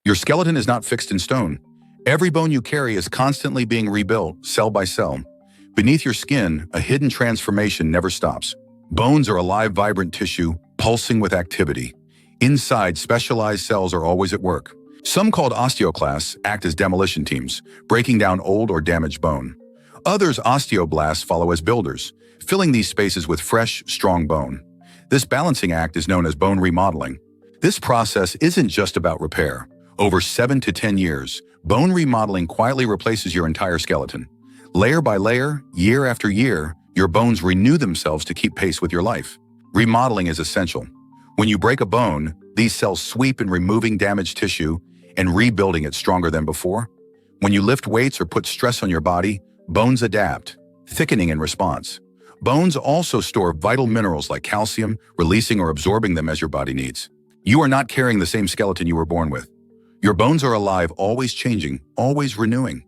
Your skeleton is not fixed in stone. Every bone you carry is constantly being rebuilt, cell by cell. Beneath your skin, a hidden transformation never stops. Bones are alive, vibrant tissue, pulsing with activity. Inside, specialized cells are always at work. Some, called osteoclasts, act as demolition teams, breaking down old or damaged bone. Others, osteoblasts, follow as builders, filling these spaces with fresh, strong bone. This balancing act is known as bone remodeling. This process isn't just about repair. Over 7 to 10 years, bone remodeling quietly replaces your entire skeleton. Layer by layer, year after year, your bones renew themselves to keep pace with your life. Remodeling is essential. When you break a bone, these cells sweep in, removing damaged tissue and rebuilding it stronger than before. When you lift weights or put stress on your body, bones adapt, thickening in response. Bones also store vital minerals like calcium, releasing or absorbing them as your body needs. You are not carrying the same skeleton you were born with. Your bones are alive, always changing, always renewing.